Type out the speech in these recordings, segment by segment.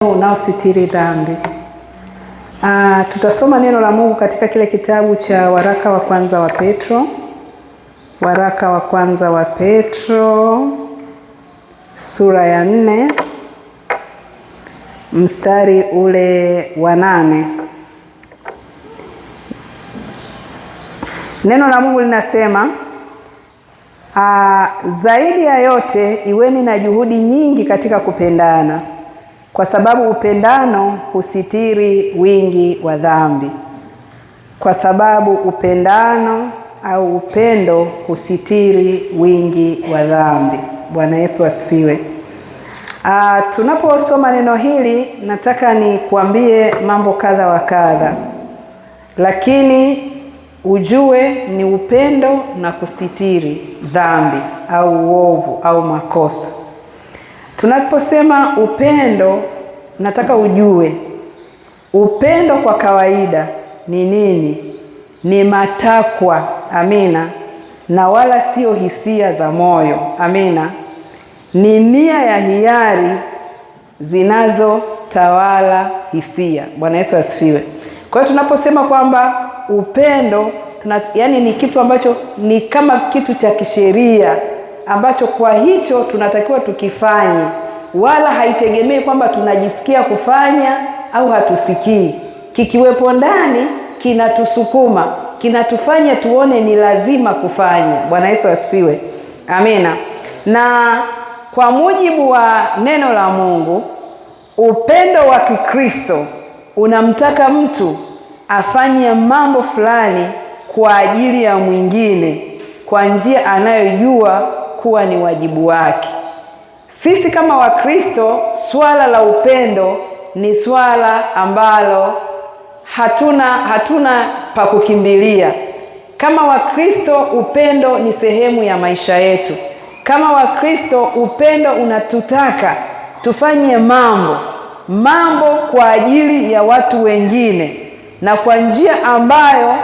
Unaositiri dhambi. Tutasoma neno la Mungu katika kile kitabu cha waraka wa kwanza wa Petro. Waraka wa kwanza wa Petro sura ya 4 mstari ule wa 8. Neno la Mungu linasema, zaidi ya yote iweni na juhudi nyingi katika kupendana, kwa sababu upendano husitiri wingi wa dhambi. Kwa sababu upendano au upendo husitiri wingi wa dhambi. Bwana Yesu asifiwe. Tunaposoma neno hili, nataka nikuambie mambo kadha wa kadha, lakini ujue ni upendo na kusitiri dhambi au uovu au makosa. Tunaposema upendo, nataka ujue upendo kwa kawaida ni nini? Ni matakwa, amina, na wala sio hisia za moyo, amina. Ni nia ya hiari zinazotawala hisia. Bwana Yesu asifiwe. Kwa hiyo tunaposema kwamba upendo, yani ni kitu ambacho ni kama kitu cha kisheria ambacho kwa hicho tunatakiwa tukifanye, wala haitegemei kwamba tunajisikia kufanya au hatusikii. Kikiwepo ndani kinatusukuma, kinatufanya tuone ni lazima kufanya. Bwana Yesu asifiwe. Amina. Na kwa mujibu wa neno la Mungu, upendo wa Kikristo unamtaka mtu afanye mambo fulani kwa ajili ya mwingine kwa njia anayojua kuwa ni wajibu wake. Sisi kama Wakristo, swala la upendo ni swala ambalo hatuna pa kukimbilia. Kama Wakristo, upendo ni sehemu ya maisha yetu. Kama Wakristo, upendo unatutaka tufanye mambo kwa ajili ya watu wengine, na kwa njia ambayo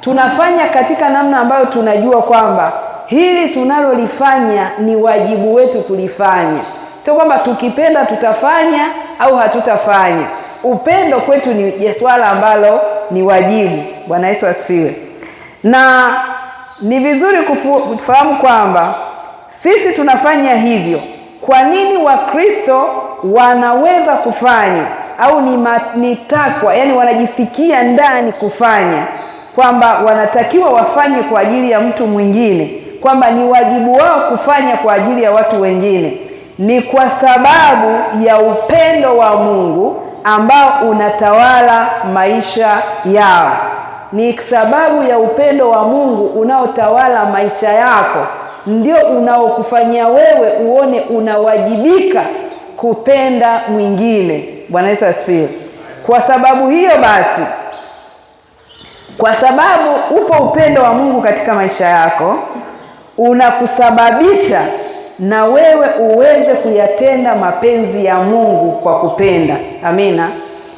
tunafanya katika namna ambayo tunajua kwamba hili tunalolifanya ni wajibu wetu kulifanya. Sio kwamba tukipenda tutafanya au hatutafanya. Upendo kwetu ni swala ambalo ni wajibu. Bwana Yesu asifiwe. Na ni vizuri kufahamu kwamba sisi tunafanya hivyo. Kwa nini Wakristo wanaweza kufanya au ni takwa, yani wanajisikia ndani kufanya kwamba wanatakiwa wafanye kwa ajili ya mtu mwingine, kwamba ni wajibu wao kufanya kwa ajili ya watu wengine? Ni kwa sababu ya upendo wa Mungu ambao unatawala maisha yao. Ni sababu ya upendo wa Mungu unaotawala maisha yako ndio unaokufanyia wewe uone unawajibika kupenda mwingine. Bwana Yesu asifiwe. Kwa sababu hiyo basi, kwa sababu upo upendo wa Mungu katika maisha yako, unakusababisha na wewe uweze kuyatenda mapenzi ya Mungu kwa kupenda. Amina.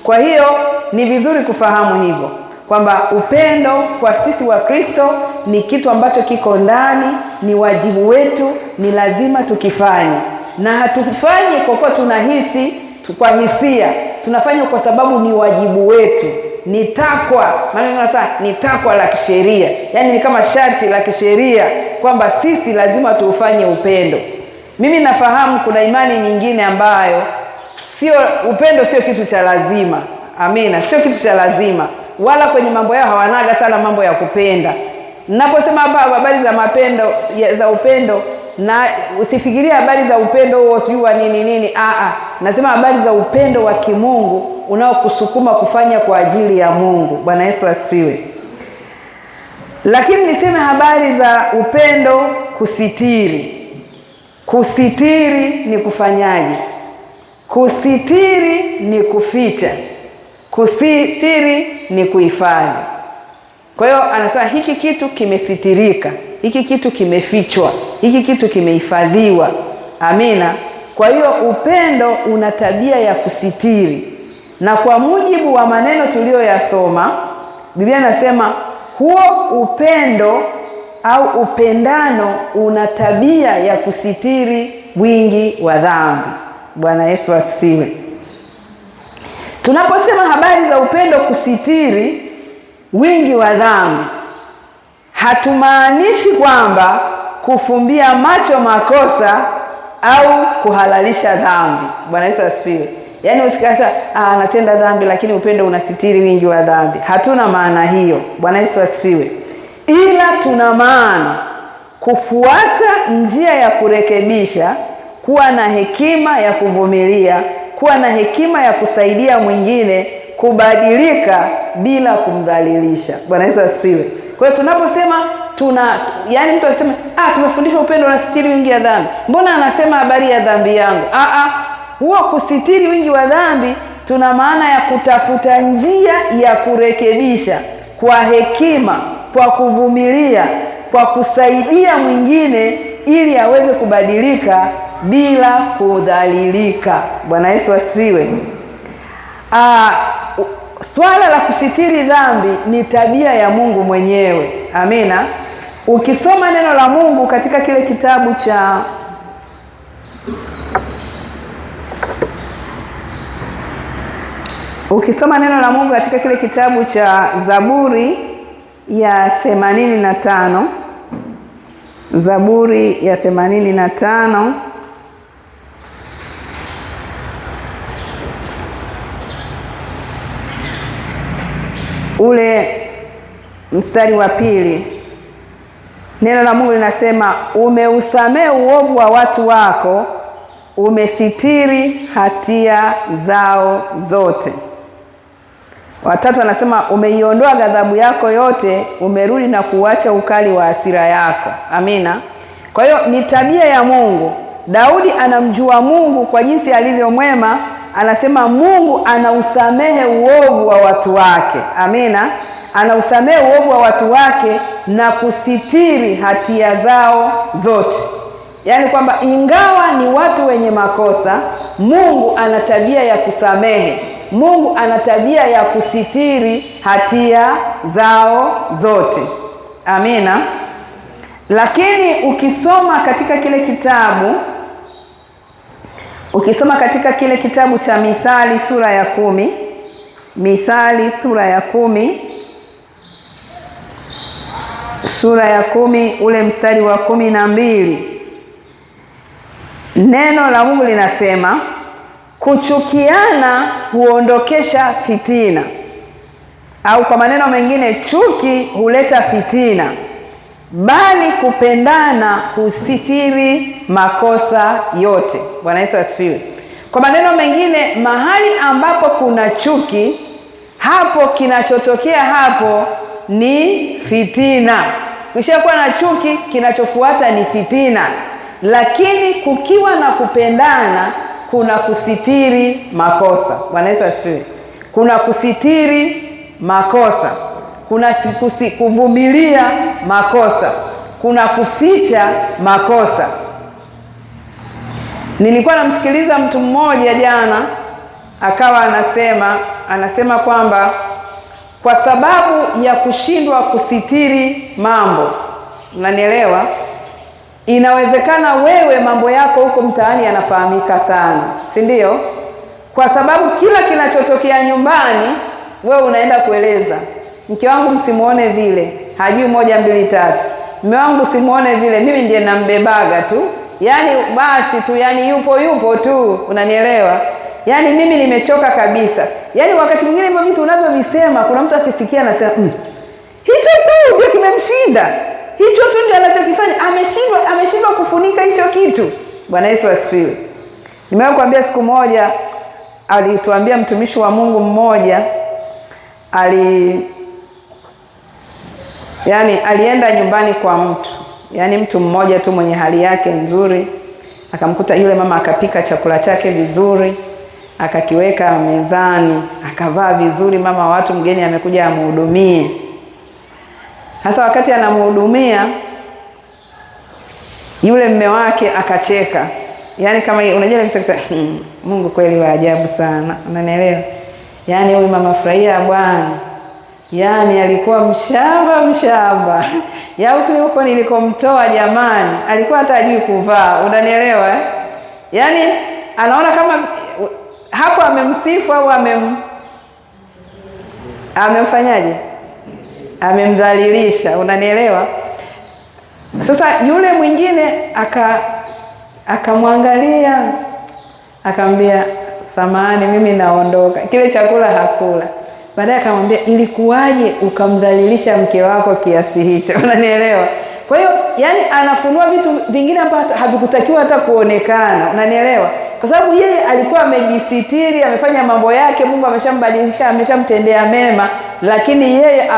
Kwa hiyo ni vizuri kufahamu hivyo kwamba upendo kwa sisi wa Kristo ni kitu ambacho kiko ndani, ni wajibu wetu, ni lazima tukifanye. Na hatufanyi kwa kuwa tunahisi kwa hisia, tunafanya kwa sababu ni wajibu wetu, ni takwa. Maana sasa ni takwa la kisheria, yani ni kama sharti la kisheria kwamba sisi lazima tuufanye upendo. Mimi nafahamu kuna imani nyingine ambayo upendo sio kitu cha lazima. Amina, sio kitu cha lazima, wala kwenye mambo yao hawanaga sana mambo ya kupenda. Ninaposema habari za mapendo za upendo, na usifikirie habari za upendo huo sijui wa nini. Nasema habari za upendo wa kimungu unaokusukuma kufanya kwa ajili ya Mungu. Bwana Yesu asifiwe. Lakini niseme habari za upendo kusitiri. Kusitiri ni kufanyaje? Kusitiri ni kuficha. Kusitiri ni kuhifadhi. Kwa hiyo anasema hiki kitu kimesitirika, hiki kitu kimefichwa, hiki kitu kimehifadhiwa. Amina. Kwa hiyo upendo una tabia ya kusitiri. Na kwa mujibu wa maneno tuliyoyasoma, Biblia inasema huo upendo au upendano una tabia ya kusitiri wingi wa dhambi. Bwana Yesu asifiwe. Tunaposema habari za upendo kusitiri wingi wa dhambi, hatumaanishi kwamba kufumbia macho makosa au kuhalalisha dhambi. Bwana Yesu asifiwe. Yaani usikasa anatenda dhambi lakini upendo unasitiri wingi wa dhambi. Hatuna maana hiyo. Bwana Yesu asifiwe. Ila tuna maana kufuata njia ya kurekebisha, kuwa na hekima ya kuvumilia, kuwa na hekima ya kusaidia mwingine kubadilika bila kumdhalilisha. Bwana Yesu asifiwe. Kwa hiyo tunaposema yani mtu anasema tumefundishwa upendo unasitiri wingi wa dhambi, mbona anasema habari ya dhambi yangu? Huo kusitiri wingi wa dhambi tuna maana ya kutafuta njia ya kurekebisha kwa hekima, kwa kuvumilia, kwa kusaidia mwingine ili aweze kubadilika bila kudhalilika. Bwana Yesu asifiwe. Swala la kusitiri dhambi ni tabia ya Mungu mwenyewe. Amina. Ukisoma neno la Mungu katika kile kitabu cha Zaburi ya 85, Zaburi ya 85 ule mstari wa 2, neno la Mungu linasema, umeusamehe uovu wa watu wako, umesitiri hatia zao zote. Watatu anasema, umeiondoa ghadhabu yako yote, umerudi na kuacha ukali wa hasira yako. Amina. Kwa hiyo ni tabia ya Mungu. Daudi anamjua Mungu kwa jinsi alivyo mwema, anasema Mungu anausamehe uovu wa watu wake. Amina. Anausamehe uovu wa watu wake na kusitiri hatia zao zote. Yaani kwamba ingawa ni watu wenye makosa, Mungu ana tabia ya kusamehe. Mungu ana tabia ya kusitiri hatia zao zote. Amina. Lakini ukisoma katika kile kitabu cha Mithali sura ya 10, Mithali sura ya 10 ule mstari wa 12, neno la Mungu linasema, kuchukiana huondokesha fitina, au kwa maneno mengine, chuki huleta fitina, bali kupendana husitiri makosa yote. Bwana Yesu asifiwe. Kwa maneno mengine, mahali ambapo kuna chuki, hapo kinachotokea hapo ni fitina. Ukishakuwa na chuki, kinachofuata ni fitina. Lakini kukiwa na kupendana, kuna kusitiri makosa. Bwana Yesu asifiwe. Kuna kusitiri makosa, kuna kuvumilia makosa, kuna kuficha makosa. Nilikuwa namsikiliza mtu mmoja jana, akawa anasema kwamba kwa sababu ya kushindwa kusitiri mambo, unanielewa, inawezekana wewe mambo yako huko mtaani yanafahamika sana, si ndio? Kwa sababu kila kinachotokea nyumbani wewe unaenda kueleza, mke wangu msimuone vile, hajui 1 2 3. Mume wangu simuone vile, mimi ndiye nambebaga tu. Yaani basi tu, yani yupo tu, unanielewa? Yaani mimi nimechoka kabisa. Yaani wakati mwingine hivyo vitu unavyovisema, kuna mtu akisikia anasema, hicho tu ndio kimemshinda. Hicho tu ndio anachokifanya, ameshindwa kufunika hicho kitu. Bwana Yesu asifiwe. Nimewahi kuambia siku moja, alituambia mtumishi wa Mungu mmoja, alienda nyumbani kwa mtu mmoja tu mwenye hali yake nzuri, akamkuta yule mama akapika chakula chake vizuri, akakiweka mezani, akavaa vizuri, mama wa watu, mgeni amekuja amhudumie. Sasa wakati anamhudumia, yule mume wake akacheka. Yaani kama unajua kisasa, Mungu kweli wa ajabu sana. Unanielewa? Yaani huyu mama furahia Bwana. Yaani alikuwa mshamba. Huko nilikomtoa jamani, alikuwa hata hajui kuvaa. Unanielewa? Yaani anaona kama hapo amemsifu au amemfanyaje? Amemdhalilisha. Unanielewa? Sasa yule mwingine akamwangalia akamwambia, samahani, mimi naondoka. Kile chakula hakula. Baadaye akamwambia, ilikuwaje ukamdhalilisha mke wako kiasi hicho? Unanielewa? Kwa hiyo yani anafunua vitu vingine ambavyo havikutakiwa hata kuonekana. Unanielewa? Kwa sababu yeye alikuwa amejisitiri, amefanya mambo yake, Mungu ameshambadilisha, ameshamtendea mema, lakini yeye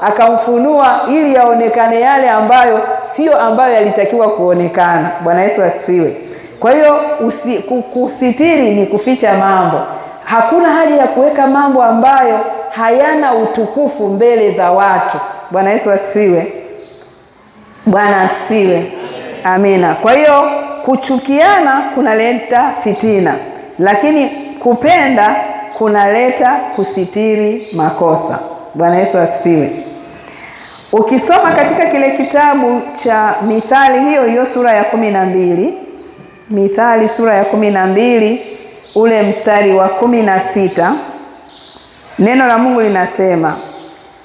akamfunua ili yaonekane yale ambayo sio ambayo yalitakiwa kuonekana. Bwana Yesu asifiwe. Kwa hiyo kusitiri ni kuficha mambo. Hakuna haja ya kuweka mambo ambayo hayana utukufu mbele za watu. Bwana Yesu asifiwe. Bwana asifiwe. Amina. Kwa hiyo kuchukiana kunaleta fitina, lakini kupenda kunaleta kusitiri makosa. Bwana Yesu asifiwe. Ukisoma katika kile kitabu cha Mithali hiyo sura ya 12, Mithali sura ya 12 ule mstari wa 16, neno la Mungu linasema,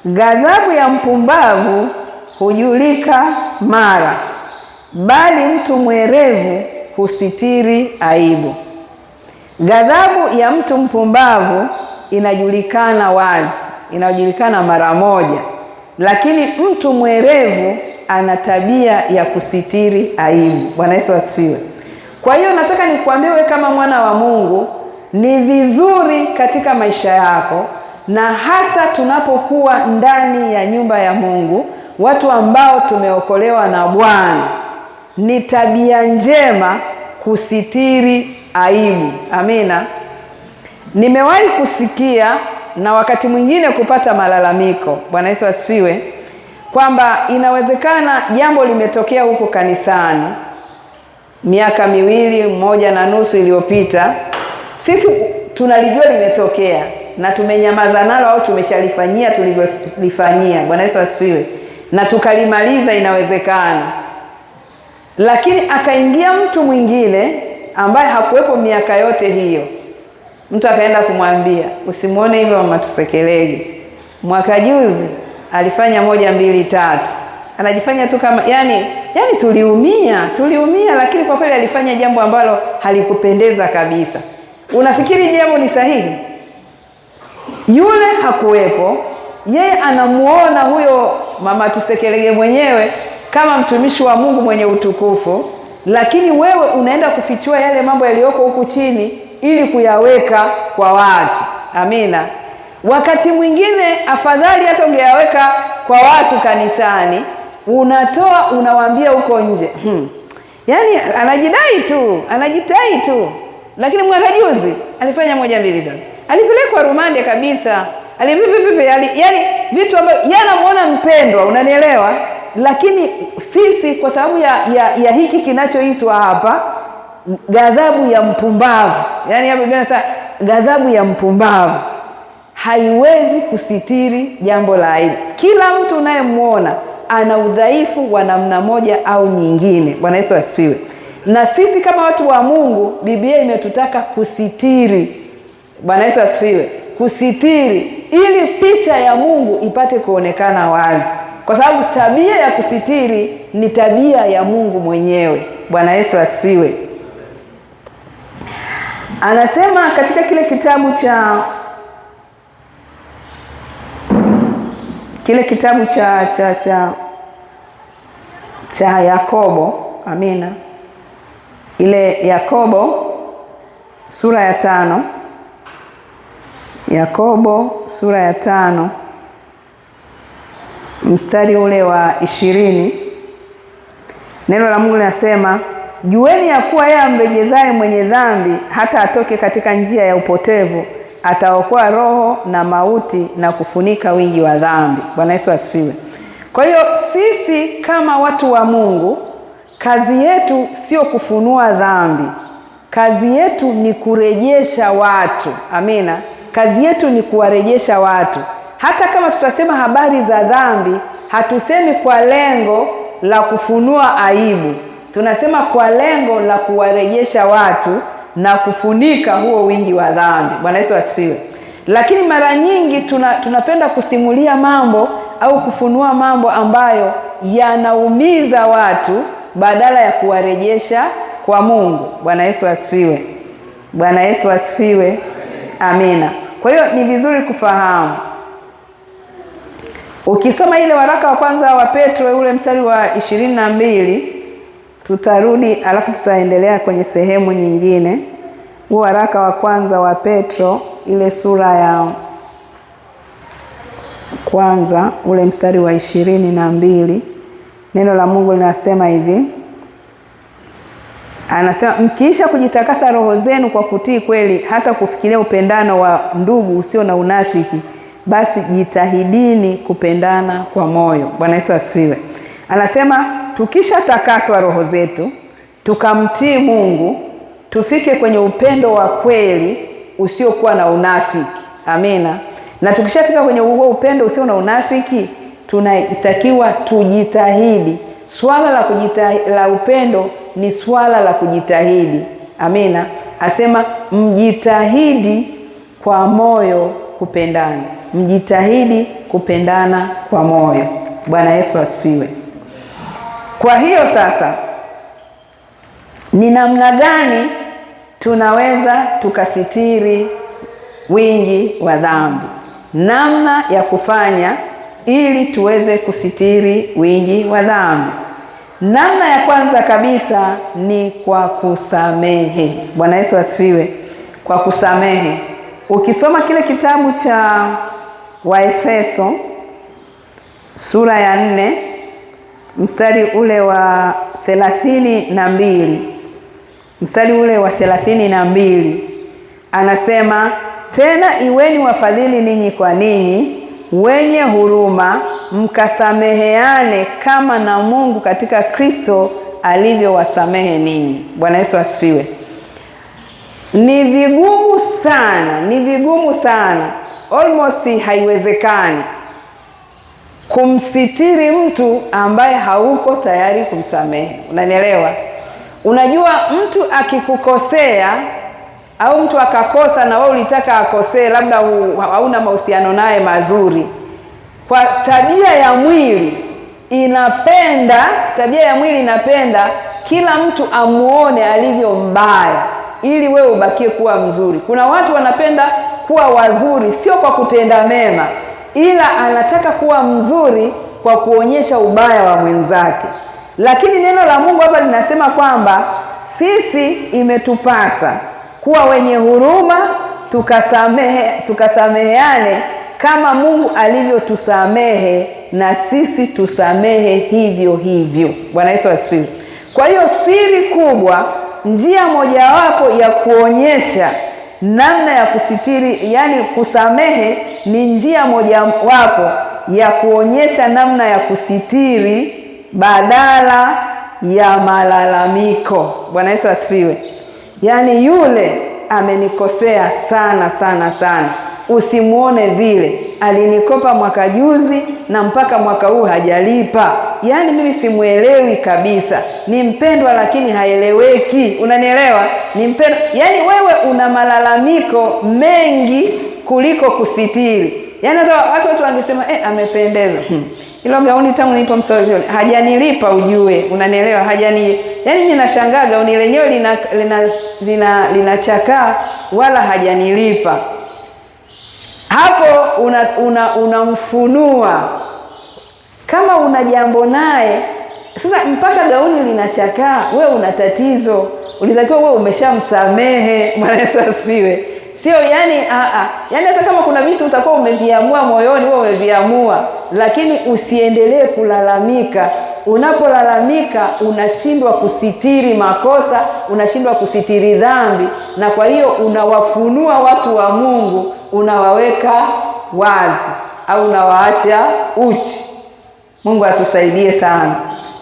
ghadhabu ya mpumbavu hujulika mara, bali mtu mwerevu husitiri aibu. Ghadhabu ya mtu mpumbavu inajulikana wazi, inajulikana mara moja, lakini mtu mwerevu ana tabia ya kusitiri aibu. Bwana Yesu asifiwe. Kwa hiyo nataka nikuambie wewe kama mwana wa Mungu, ni vizuri katika maisha yako, na hasa tunapokuwa ndani ya nyumba ya Mungu, watu ambao tumeokolewa na Bwana, ni tabia njema kusitiri aibu. Amina. Nimewahi kusikia na wakati mwingine kupata malalamiko, Bwana Yesu asifiwe, kwamba inawezekana jambo limetokea huko kanisani miaka 2.5 iliyopita. Sisi tunalijua limetokea na tumenyamaza nalo, au tumeshalifanyia tulivyolifanyia. Bwana Yesu asifiwe. Na tukalimaliza, inawezekana. Lakini akaingia mtu mwingine ambaye hakuwepo miaka yote hiyo. Mtu akaenda kumwambia, usimuone hivyo mama Tusekelege, mwaka juzi alifanya 1 2 3. Anajifanya tu kama yani tuliumia, lakini kwa kweli alifanya jambo ambalo halikupendeza kabisa. Unafikiri jambo ni sahihi? Yule hakuwepo, yeye anamuona huyo mama Tusekelege mwenyewe kama mtumishi wa Mungu mwenye utukufu, lakini wewe unaenda kufichua yale mambo yaliyoko huku chini ili kuyaweka kwa watu. Amina. Wakati mwingine afadhali hata ungeyaweka kwa watu kanisani, unatoa unawaambia huko nje. Yaani anajitai tu. Lakini mwaka juzi alifanya 1 2 3. Alipelekwa rumande kabisa. Yaani vitu ambavyo yanamuona mpendwa, unanielewa? Lakini sisi kwa sababu ya hiki kinachoitwa hapa ghadhabu ya mpumbavu, yaani hapo Biblia inasema ghadhabu ya mpumbavu haiwezi kusitiri jambo la aibu. Kila mtu unayemuona ana udhaifu wa namna moja au nyingine. Bwana Yesu asifiwe. Na sisi kama watu wa Mungu, Biblia imetutaka kusitiri. Bwana Yesu asifiwe. Kusitiri ili picha ya Mungu ipate kuonekana wazi. Kwa sababu tabia ya kusitiri ni tabia ya Mungu mwenyewe. Bwana Yesu asifiwe. Anasema katika kile kitabu cha Yakobo. Amina. Ile Yakobo sura ya 5. Yakobo sura ya 5 mstari ule wa 20. Neno la Mungu linasema, jueni ya kuwa yeye amrejezaye mwenye dhambi hata atoke katika njia ya upotevu, ataokoa roho na mauti na kufunika wingi wa dhambi. Bwana Yesu asifiwe. Kwa hiyo sisi kama watu wa Mungu, kazi yetu sio kufunua dhambi. Kazi yetu ni kurejesha watu. Amina. Kazi yetu ni kuwarejesha watu. Hata kama tutasema habari za dhambi, hatusemi kwa lengo la kufunua aibu. Tunasema kwa lengo la kuwarejesha watu na kufunika huo wingi wa dhambi. Bwana Yesu asifiwe. Lakini mara nyingi tunapenda kusimulia mambo au kufunua mambo ambayo yanaumiza watu badala ya kuwarejesha kwa Mungu. Bwana Yesu asifiwe. Bwana Yesu asifiwe. Amina. Kwa hiyo ni vizuri kufahamu. Ukisoma ile waraka wa kwanza wa Petro ule mstari wa 22, tutarudi alafu tutaendelea kwenye sehemu nyingine. Huo waraka wa kwanza wa Petro ile sura ya kwanza ule mstari wa 22, neno la Mungu linasema hivi. Anasema, mkiisha kujitakasa roho zenu kwa kutii kweli, hata kufikiria upendano wa ndugu usio na unafiki, basi jitahidini kupendana kwa moyo. Bwana Yesu asifiwe. Anasema tukisha takaswa roho zetu, tukamtii Mungu, tufike kwenye upendo wa kweli usiokuwa na unafiki. Amina. Na tukishafika kwenye huo upendo usio na unafiki, tunatakiwa tujitahidi. Swala la upendo ni swala la kujitahidi. Amina. Asema mjitahidi kwa moyo kupendana. Mjitahidi kupendana kwa moyo. Bwana Yesu asifiwe. Kwa hiyo sasa, ni namna gani tunaweza tukasitiri wingi wa dhambi? Namna ya kufanya ili tuweze kusitiri wingi wa dhambi. Namna ya kwanza kabisa ni kwa kusamehe. Bwana Yesu asifiwe. Kwa kusamehe. Ukisoma kile kitabu cha Waefeso sura ya 4 mstari ule wa 32, mstari ule wa 32, anasema, tena iweni wafadhili ninyi kwa ninyi, wenye huruma, mkasameheane kama na Mungu katika Kristo alivyowasamehe ninyi. Bwana Yesu asifiwe. Ni vigumu sana, almost haiwezekani kumsitiri mtu ambaye hauko tayari kumsamehe. Unanielewa? Unajua, mtu akikukosea au mtu akakosa na wewe ulitaka akosee, labda hauna mahusiano naye mazuri, kwa tabia ya mwili inapenda kila mtu amuone alivyo mbaya ili wewe ubakie kuwa mzuri. Kuna watu wanapenda kuwa wazuri sio kwa kutenda mema, ila anataka kuwa mzuri kwa kuonyesha ubaya wa mwenzake. Lakini neno la Mungu hapa linasema kwamba sisi imetupasa kuwa wenye huruma, tukasameheane kama Mungu alivyotusamehe, na sisi tusamehe hivyo hivyo. Bwana Yesu asifiwe. Kwa hiyo siri kubwa, njia mojawapo ya kuonyesha namna ya kusitiri, yani kusamehe ni njia mojawapo ya kuonyesha namna ya kusitiri badala ya malalamiko. Bwana Yesu asifiwe. Yani yule amenikosea sana, usimuone vile, alinikopa mwaka juzi na mpaka mwaka huu hajalipa. Yani mimi simuelewi kabisa. Ni mpendwa lakini haeleweki. Unanielewa? Ni mpendwa. Yani wewe una malalamiko mengi kuliko kusitiri. Yani watu wangesema amependeza. Hilo gauni tangu nipo msori hajanilipa, ujue. Unanielewa? Yani mimi nashangaa gauni lenyewe linachakaa wala hajanilipa. Hapo unamfunua kama una jambo naye. Sasa mpaka gauni linachakaa, wewe una tatizo. Ulitakiwa wewe umeshamsamehe. Bwana Yesu asifiwe. Sio yani hata kama kuna vitu utakuwa umeviamua moyoni, wewe umeviamua, lakini usiendelee kulalamika. Unapolalamika unashindwa kusitiri makosa, unashindwa kusitiri dhambi, na kwa hiyo unawafunua watu wa Mungu, unawaweka wazi au unawaacha uchi. Mungu atusaidie sana.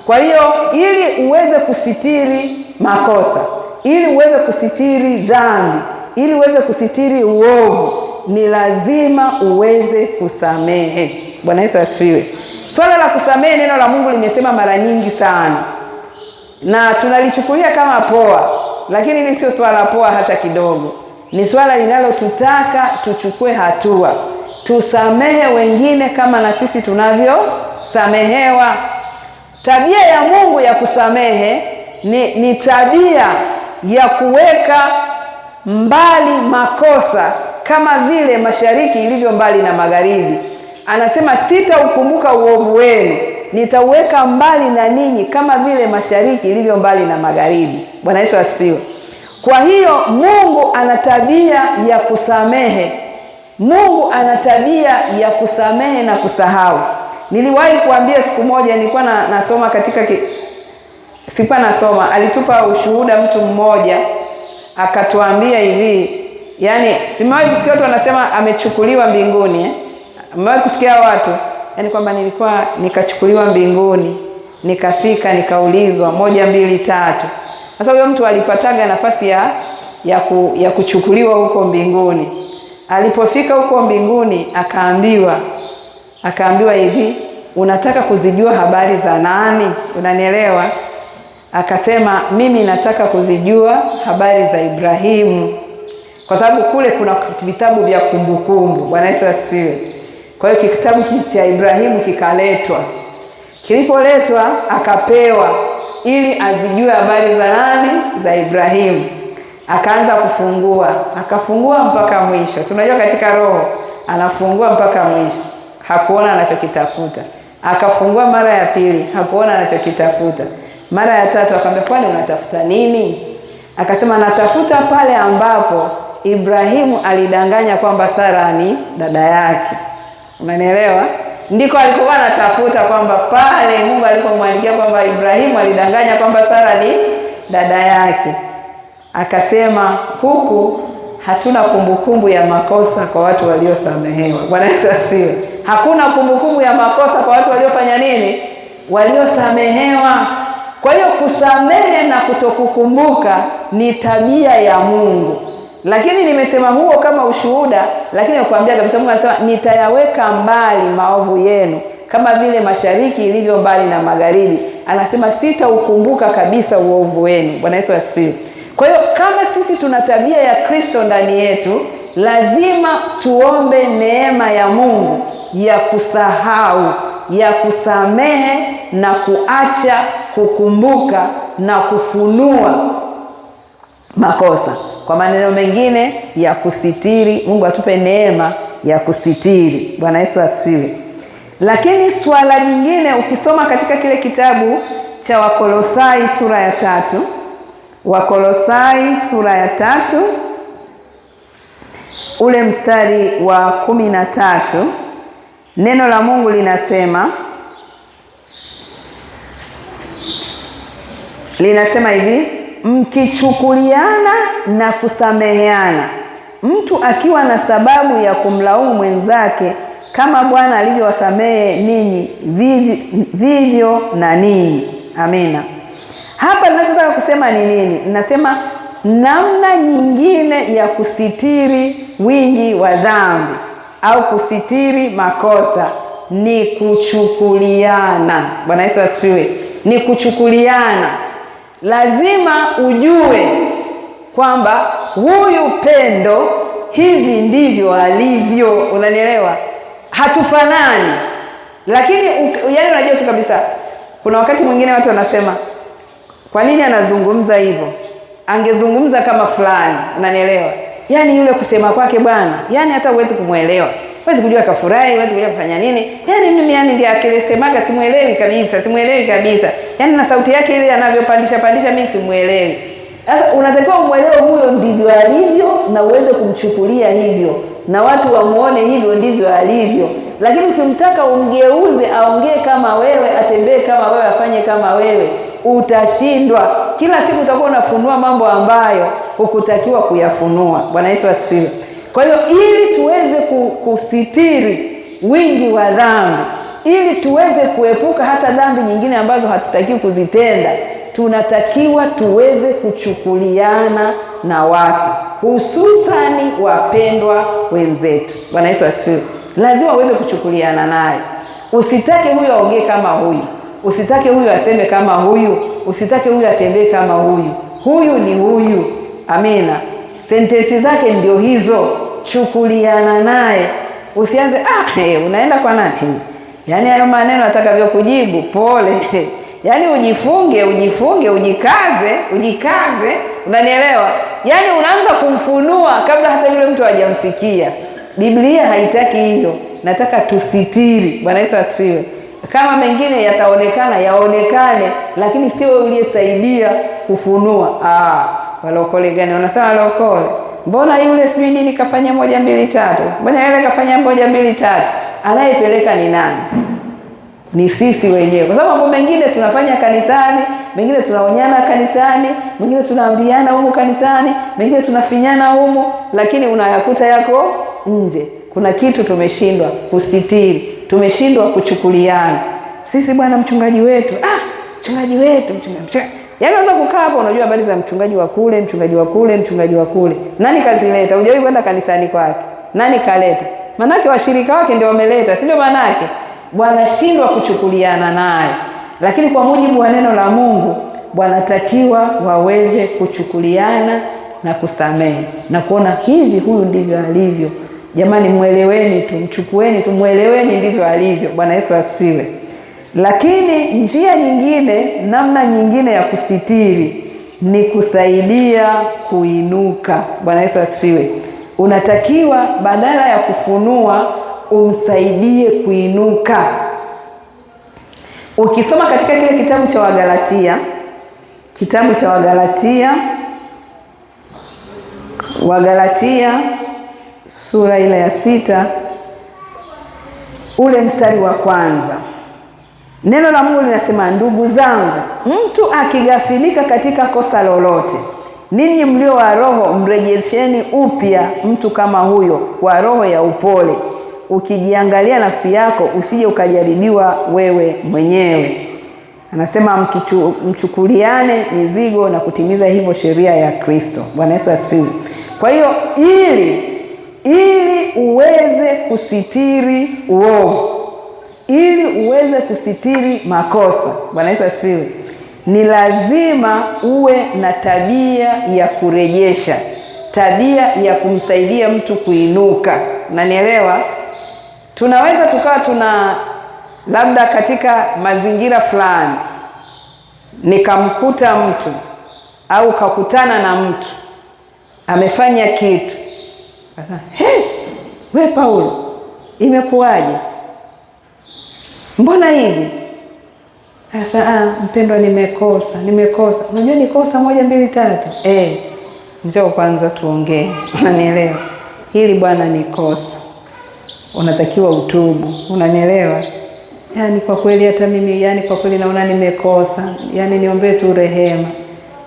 Kwa hiyo ili uweze kusitiri makosa, ili uweze kusitiri dhambi, ili uweze kusitiri uovu, ni lazima uweze kusamehe. Bwana Yesu asifiwe. Swala la kusamehe, neno la Mungu limesema mara nyingi sana, na tunalichukulia kama poa, lakini hili sio swala poa hata kidogo. Ni swala linalotutaka tuchukue hatua, tusamehe wengine kama na sisi tunavyosamehewa. Tabia ya Mungu ya kusamehe ni tabia ya kuweka mbali makosa, kama vile mashariki ilivyo mbali na magharibi. Anasema sitaukumbuka uovu wenu, nitauweka mbali na ninyi kama vile mashariki ilivyo mbali na magharibi. Bwana Yesu asifiwe. Kwa hiyo Mungu ana tabia ya kusamehe. Mungu ana tabia ya kusamehe na kusahau. Niliwahi kuambia siku moja, nilikuwa nasoma katika alitupa ushuhuda mtu mmoja, akatuambia hivi, yani simewahi kusikia watu wanasema amechukuliwa mbinguni. Mmewahi kusikia watu yani kwamba nikachukuliwa mbinguni, nikafika nikaulizwa 1 2 3. Sasa huyo mtu alipataga nafasi ya kuchukuliwa huko mbinguni. Alipofika huko mbinguni akaambiwa hivi, unataka kuzijua habari za nani? Unanielewa? Akasema mimi nataka kuzijua habari za Ibrahimu, kwa sababu kule kuna vitabu vya kumbukumbu. Bwana Yesu asifiwe. Kwa hiyo kitabu cha Ibrahimu kikaletwa. Kilipoletwa akapewa ili azijue habari za nani? Za Ibrahimu. Akaanza akafungua mpaka mwisho. Tunajua katika roho anafungua mpaka mwisho, hakuona anachokitafuta. Akafungua mara ya pili, hakuona anachokitafuta. Mara ya tatu akamwambia, kwani unatafuta nini? Akasema natafuta pale ambapo Ibrahimu alidanganya kwamba Sara ni dada yake. Unanielewa? Ndiko alikuwa anatafuta, kwamba pale Mungu alipomwandikia kwamba Ibrahimu alidanganya kwamba Sara ni dada yake. Akasema huku hatuna kumbukumbu ya makosa kwa watu waliosamehewa. Bwana Yesu asifiwe. Hakuna kumbukumbu ya makosa kwa watu waliofanya nini? Waliosamehewa. Kwa hiyo kusamehe na kutokukumbuka ni tabia ya Mungu. Lakini nimesema huo kama ushuhuda, lakini nakwambia kabisa Mungu anasema nitayaweka mbali maovu yenu kama vile mashariki ilivyo mbali na magharibi. Anasema sitaukumbuka kabisa uovu wenu. Bwana Yesu asifiwe. Kwa hiyo kama sisi tuna tabia ya Kristo ndani yetu, lazima tuombe neema ya Mungu ya kusahau, ya kusamehe na kuacha kukumbuka na kufunua makosa. Kwa maneno mengine, ya kusitiri. Mungu atupe neema ya kusitiri. Bwana Yesu asifiwe. Lakini swala jingine, ukisoma katika kile kitabu cha Wakolosai sura ya 3, Wakolosai sura ya 3 ule mstari wa 13, neno la Mungu linasema hivi, mkichukuliana na kusameheana, mtu akiwa na sababu ya kumlaumu mwenzake, kama Bwana alivyowasamehe ninyi, vivyo na ninyi. Amina. Hapa ninachotaka kusema ni nini? Ninasema namna nyingine ya kusitiri wingi wa dhambi au kusitiri makosa ni kuchukuliana. Bwana Yesu asifiwe. Ni kuchukuliana. Lazima ujue kwamba huyu Pendo hivi ndivyo alivyo. Unanielewa? Hatufanani. Lakini yani unajua tu kabisa, kuna wakati mwingine watu wanasema, kwa nini anazungumza hivyo? Angezungumza kama fulani. Unanielewa? Yani yule kusema kwake bwana, yani hata huwezi kumuelewa. Huwezi kujua kafurahi, huwezi kujua kufanya nini. Yani mimi ndiye akilesemaga simuelewi kabisa. Yani na sauti yake ile anavyopandisha mimi simuelewi. Sasa unatakiwa umuelewe huyo ndivyo alivyo na uweze kumchukulia hivyo. Na watu wamuone hivyo ndivyo alivyo. Lakini ukimtaka umgeuze aongee kama wewe, atembee kama wewe, afanye kama wewe, utashindwa. Kila siku utakuwa unafunua mambo ambayo hukutakiwa kuyafunua. Bwana Yesu asifiwe. Kwa hiyo ili tuweze kusitiri wingi wa dhambi, ili tuweze kuepuka hata dhambi nyingine ambazo hatutakiwi kuzitenda, tunatakiwa tuweze kuchukuliana na watu, hususani wapendwa wenzetu. Bwana Yesu asifiwe. Lazima uweze kuchukuliana naye. Usitake huyu aongee kama huyu, usitake huyu aseme kama huyu, usitake huyu atembee kama huyu. Huyu ni huyu. Amina. sentensi zake ndio hizo. Chukuliana naye, usianze unaenda kwa nani? Yaani hayo maneno atakavyo kujibu pole. Yaani ujifunge, ujikaze, unanielewa? Yaani unaanza kumfunua kabla hata yule mtu hajamfikia. Biblia haitaki hilo. Nataka tusitiri. Bwana Yesu asifiwe. Kama mengine yataonekana yaonekane, lakini sio wewe uliyesaidia kufunua. Walokole gani? Wanasema walokole. Mbona yule sijui nini kafanya 1 2 3. Mbona yule kafanya 1 2 3. Anayepeleka ni nani? Ni sisi wenyewe. Kwa sababu mambo mengine tunafanya kanisani, mengine tunaonyana kanisani, mengine tunaambiana humu kanisani, mengine tunafinyana humu, lakini unayakuta yako nje. Kuna kitu tumeshindwa kusitiri, tumeshindwa kuchukuliana. Sisi bwana mchungaji wetu, mchungaji wetu. Yaani unaweza kukaa hapo unajua habari za mchungaji wa kule, mchungaji wa kule. Nani kazileta? Hujawahi kwenda kanisani kwake. Nani kaleta? Manake washirika wake ndio wameleta, sio manake. Bwana shindwa kuchukuliana naye. Lakini kwa mujibu wa neno la Mungu, Bwana takiwa waweze kuchukuliana na kusamehe na kuona hivi huyu ndivyo alivyo. Jamani, mueleweni tu, mchukueni tu, mueleweni ndivyo alivyo. Bwana Yesu asifiwe. Lakini njia nyingine, namna nyingine ya kusitiri ni kusaidia kuinuka. Bwana Yesu asifiwe. Unatakiwa badala ya kufunua umsaidie kuinuka. Ukisoma katika kile kitabu cha Wagalatia sura ile ya 6 ule mstari wa 1. Neno la Mungu linasema, ndugu zangu, mtu akighafilika katika kosa lolote, ninyi mlio wa roho mrejesheni upya mtu kama huyo kwa roho ya upole, ukijiangalia nafsi yako usije ukajaribiwa wewe mwenyewe. Anasema mchukuliane mizigo na kutimiza hivyo sheria ya Kristo. Bwana Yesu asifiwe. Kwa hiyo ili uweze kusitiri uovu, ili uweze kusitiri makosa, Bwana Yesu asifiwe, ni lazima uwe na tabia ya kurejesha, tabia ya kumsaidia mtu kuinuka. Unanielewa? Tunaweza tukawa labda katika mazingira fulani nikamkuta mtu au kakutana na mtu amefanya kitu. Sasa, we Paulo, imekuwaje? Mbona hivi? Sasa mpendwa, nimekosa. Unajua ni kosa 1 2 3. Njoo kwanza tuongee. Unanielewa? Hili bwana ni kosa. Unatakiwa utubu. Unanielewa? Yaani kwa kweli hata mimi kwa kweli naona nimekosa. Yaani niombee tu rehema.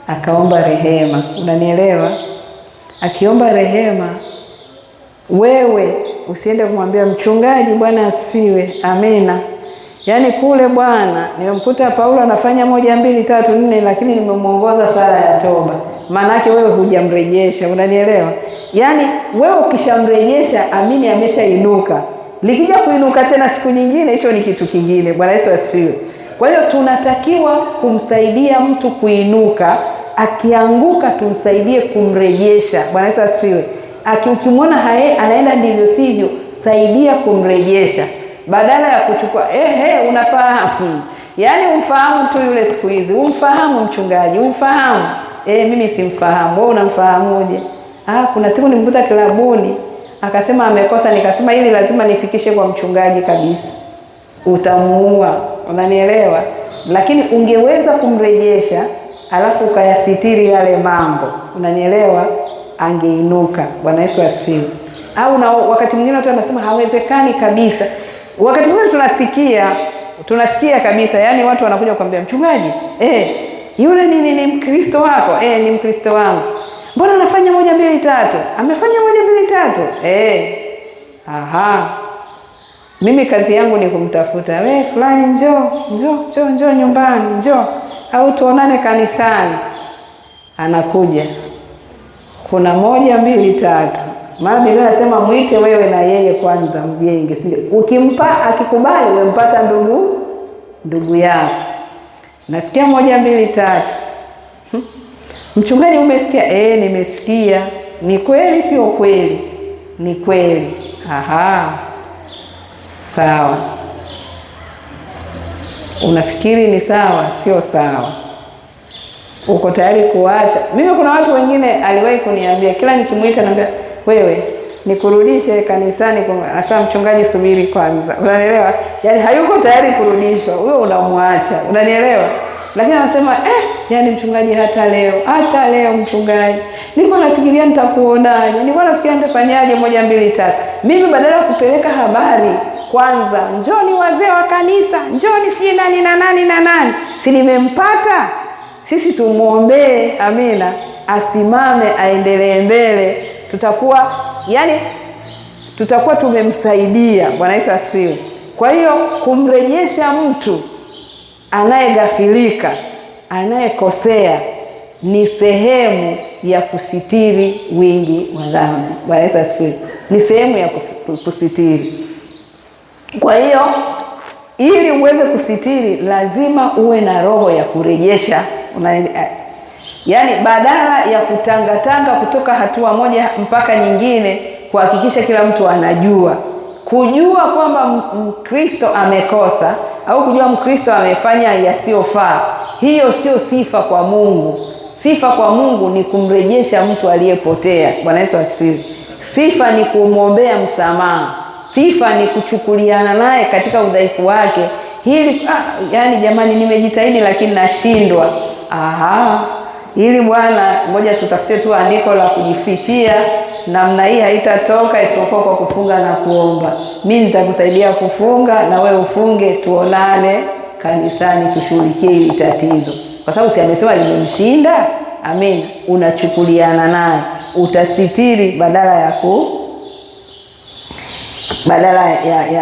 Akaomba rehema. Unanielewa? Akiomba rehema, wewe usiende kumwambia mchungaji, Bwana asifiwe, amina. Yaani kule bwana, nimemkuta Paulo anafanya 1 2 3 4, lakini nimemuongoza sala ya toba. Maana yake wewe hujamrejesha. Unanielewa? Yaani wewe ukishamrejesha, amini ameshainuka. Likija kuinuka tena siku nyingine, hicho ni kitu kingine. Bwana Yesu asifiwe. Kwa hiyo tunatakiwa kumsaidia mtu kuinuka. Akianguka tumsaidie kumrejesha. Bwana Yesu asifiwe. Ukimwona anaenda ndivyo sivyo, saidia kumrejesha. Badala ya kuchukua unafahamu. Yaani umfahamu tu yule siku hizi. Umfahamu mchungaji, umfahamu. Mimi simfahamu. Wewe unamfahamuje? Kuna siku nimkuta klabuni, akasema amekosa, nikasema hili lazima nifikishe kwa mchungaji kabisa. Utamuua. Unanielewa? Lakini ungeweza kumrejesha alafu ukayasitiri yale mambo. Unanielewa? Angeinuka. Bwana Yesu asifiwe. Au na wakati mwingine watu wanasema hawezekani kabisa. Wakati mwingine tunasikia kabisa, yani watu wanakuja kuambia mchungaji, yule ni Mkristo wako? Ni Mkristo wangu. Mbona anafanya 1 2 3? Amefanya 1 2 3. Mimi kazi yangu ni kumtafuta. Fulani njoo nyumbani, njoo. Au tuonane kanisani. Anakuja. Kuna 1 2 3. Maana Biblia inasema muite wewe na yeye kwanza mjenge. Ukimpa akikubali umempata ndugu yako. Nasikia 1 2 3. Mchungaji umesikia? Nimesikia. Ni kweli sio kweli? Ni kweli. Aha, sawa. Unafikiri ni sawa? Sio sawa. Uko tayari kuacha? Mimi kuna watu wengine aliwahi kuniambia, kila nikimuita naambia, wewe nikurudishe kanisani, hasa mchungaji, subiri kwanza. Unanielewa? Yaani hayuko tayari kurudishwa, huyo unamwacha. Unanielewa? Lakini anasema yaani mchungaji, hata leo mchungaji, nilikuwa nafikiria nitakuonaje, nilikuwa nafikiria nitafanyaje 1 2 3. Mimi badala ya kupeleka habari kwanza, njoni wazee wa kanisa, njoni sijui nani na nani na nani, si nimempata. Sisi tumuombee, amina, asimame aendelee mbele, tutakuwa tumemsaidia. Bwana Yesu asifiwe. Kwa hiyo kumrejesha mtu anayegafilika, anayekosea, ni sehemu ya kusitiri wingi wa dhambi. Bwana Yesu asifiwe. Ni sehemu ya kusitiri. Kwa hiyo ili uweze kusitiri, lazima uwe na roho ya kurejesha. Yaani badala ya kutangatanga kutoka hatua moja mpaka nyingine, kuhakikisha kila mtu anajua, kujua kwamba Mkristo amekosa au kujua Mkristo amefanya yasiyofaa, hiyo sio sifa kwa Mungu. Sifa kwa Mungu ni kumrejesha mtu aliyepotea. Bwana Yesu asifiwe. Sifa ni kumwombea msamaha. Sifa ni kuchukuliana naye katika udhaifu wake. Yaani jamani, nimejitahidi lakini nashindwa. Ili Bwana, ngoja tutafute tu andiko la kujifichia, namna hii haitatoka isipokuwa kwa kufunga na kuomba. Mimi nitakusaidia kufunga na wewe ufunge, tuonane kanisani tushughulikie hili tatizo. Kwa sababu si amesema limemshinda? Amen. Unachukuliana naye, utasitiri badala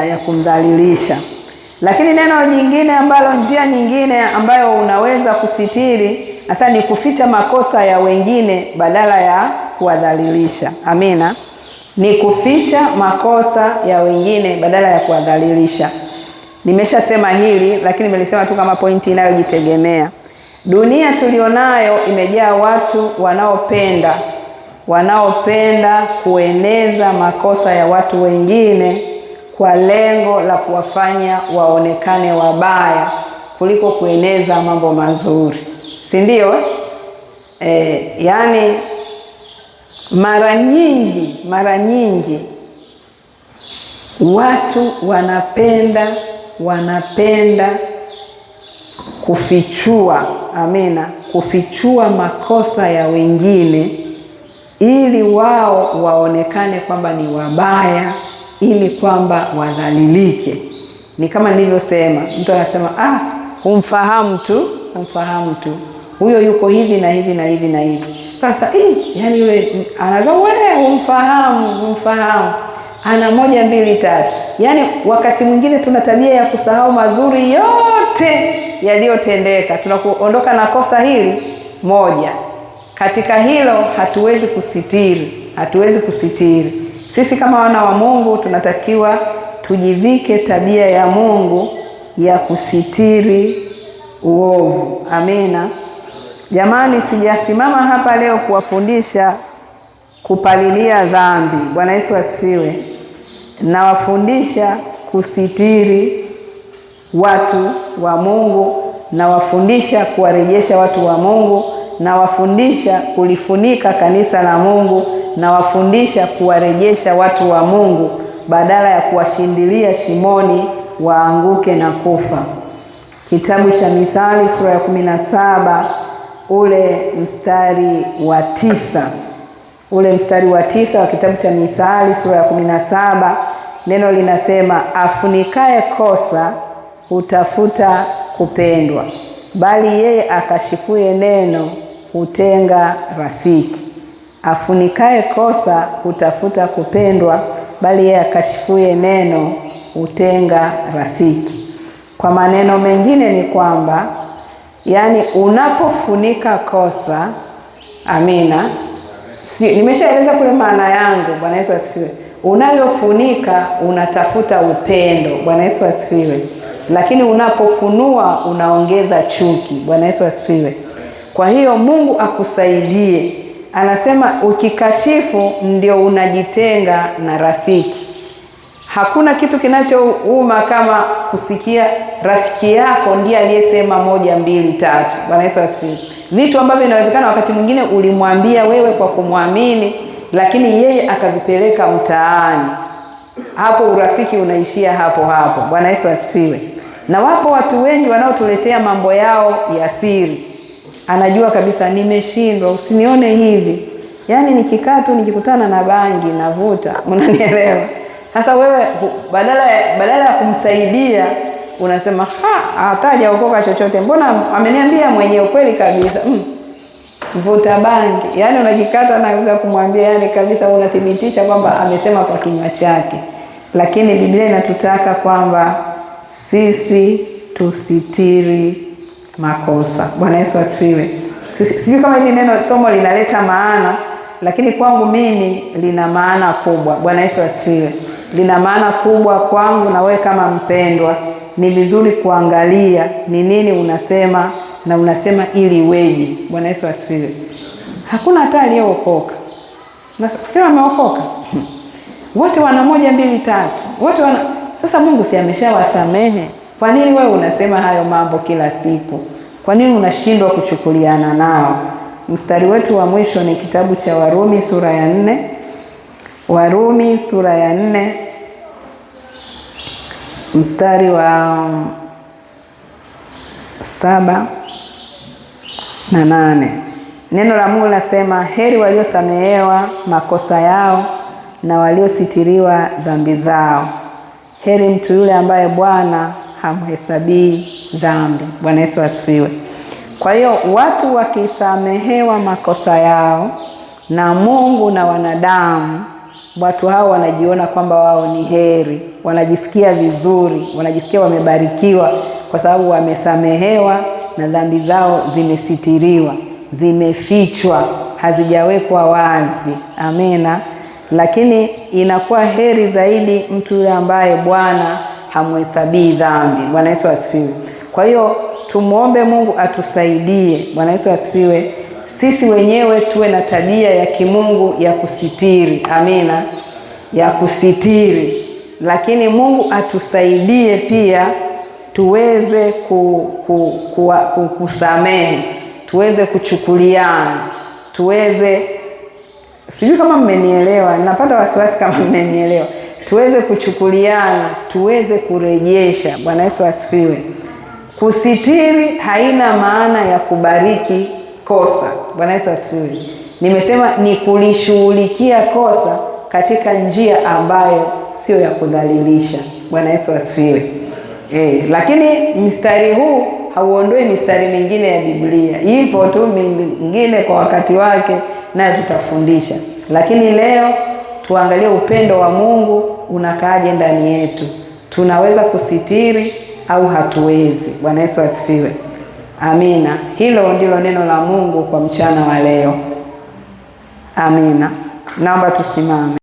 ya kumdhalilisha. Lakini neno jingine ambalo, njia nyingine ambayo unaweza kusitiri hasa ni kuficha makosa ya wengine badala ya kuwadhalilisha. Amina. Ni kuficha makosa ya wengine badala ya kuwadhalilisha. Nimeshasema hili, lakini nimelisema tu kama pointi inayojitegemea. Dunia tulionayo imejaa watu wanaopenda kueneza makosa ya watu wengine kwa lengo la kuwafanya waonekane wabaya kuliko kueneza mambo mazuri. Si ndio? Yaani mara nyingi watu wanapenda kufichua, amina, kufichua makosa ya wengine ili wao waonekane kwamba ni wabaya, ili kwamba wadhalilike. Ni kama nilivyosema, mtu anasema humfahamu tu, huyo yuko hivi na hivi na hivi na hivi. Sasa yani yule anaza, wewe humfahamu, ana 1 2 3. Yani wakati mwingine tuna tabia ya kusahau mazuri yote yaliyotendeka, tunakuondoka na kosa hili moja. Katika hilo hatuwezi kusitiri. Sisi kama wana wa Mungu tunatakiwa tujivike tabia ya Mungu ya kusitiri uovu. Amina. Jamani, sijasimama hapa leo kuwafundisha kupalilia dhambi. Bwana Yesu asifiwe. Nawafundisha kusitiri watu wa Mungu, nawafundisha kuwarejesha watu wa Mungu, nawafundisha kulifunika kanisa la Mungu, nawafundisha kuwarejesha watu wa Mungu badala ya kuwashindilia shimoni waanguke na kufa. Kitabu cha Mithali sura ya 17 ule mstari wa 9. Ule mstari wa 9 wa kitabu cha Mithali sura ya 17, neno linasema, afunikaye kosa hutafuta kupendwa, bali yeye akashifuye neno hutenga rafiki. Afunikaye kosa hutafuta kupendwa, bali yeye akashifuye neno hutenga rafiki. Kwa maneno mengine ni kwamba, yani unapofunika kosa, amina, nimeshaeleza kule maana yangu. Bwana Yesu asifiwe. Unayofunika unatafuta upendo. Bwana Yesu asifiwe. Lakini unapofunua unaongeza chuki. Bwana Yesu asifiwe. Kwa hiyo Mungu akusaidie anasema ukikashifu ndio unajitenga na rafiki. Hakuna kitu kinachouma kama kusikia rafiki yako ndiye aliyesema 1, 2, 3. Bwana Yesu asifiwe. Vitu ambavyo inawezekana wakati mwingine ulimwambia wewe kwa kumwamini, lakini yeye akavipeleka mtaani. Hapo urafiki unaishia hapo hapo. Bwana Yesu asifiwe. Na wapo watu wengi wanaotuletea mambo yao ya siri. Anajua kabisa nimeshindwa, usinione hivi. Yaani nikikaa tu nikikutana na bangi navuta, unanielewa? Sasa wewe badala ya kumsaidia unasema hata hajaokoka chochote. Mbona ameniambia mwenye ukweli kabisa. Vuta bangi. Yaani unajikata na kuweza kumwambia, yani kabisa unathibitisha kwamba amesema kwa kinywa chake. Lakini Biblia inatutaka kwamba sisi tusitiri makosa. Bwana Yesu asifiwe. Sijui kama hili neno somo linaleta maana, lakini kwangu mimi lina maana kubwa. Bwana Yesu asifiwe. Lina maana kubwa kwangu na wewe kama mpendwa. Ni vizuri kuangalia ni nini unasema na unasema ili weje. Bwana Yesu asifiwe. Hakuna hata aliyeokoka. Nafikiri ameokoka. Wote wana 1, 2, 3. Wote wana. Sasa Mungu si ameshawasamehe? Kwa nini wewe unasema hayo mambo kila siku? Kwa nini unashindwa kuchukuliana nao? Mstari wetu wa mwisho ni kitabu cha Warumi sura ya 4. Warumi sura ya 4 mstari wa 7 na 8. Neno la Mungu linasema, heri waliosamehewa makosa yao na waliositiriwa dhambi zao. Heri mtu yule ambaye Bwana hamhesabii dhambi. Bwana Yesu asifiwe. Kwa hiyo watu wakisamehewa makosa yao na Mungu na wanadamu, watu hao wanajiona kwamba wao ni heri, wanajisikia vizuri, wanajisikia wamebarikiwa kwa sababu wamesamehewa na dhambi zao zimesitiriwa, zimefichwa, hazijawekwa wazi. Amina. Lakini inakuwa heri zaidi mtu yule ambaye Bwana hamhesabii dhambi. Bwana Yesu asifiwe. Kwa hiyo tumuombe Mungu atusaidie. Bwana Yesu asifiwe. Sisi wenyewe tuwe na tabia ya kimungu ya kusitiri. Amina. Ya kusitiri. Lakini Mungu atusaidie pia tuweze kusamehe, tuweze kuchukuliana, tuweze, sijui kama mmenielewa, napata wasiwasi kama mmenielewa. Tuweze kuchukuliana, tuweze kurejesha. Bwana Yesu asifiwe. Kusitiri haina maana ya kubariki kosa. Bwana Yesu asifiwe. Nimesema ni kulishughulikia kosa katika njia ambayo sio ya kudhalilisha. Bwana Yesu asifiwe. Lakini mstari huu hauondoi mistari mingine ya Biblia. Ipo tu mingine kwa wakati wake na tutafundisha. Lakini leo tuangalie upendo wa Mungu unakaaje ndani yetu. Tunaweza kusitiri au hatuwezi. Bwana Yesu asifiwe. Amina. Hilo ndilo neno la Mungu kwa mchana wa leo. Amina. Naomba tusimame.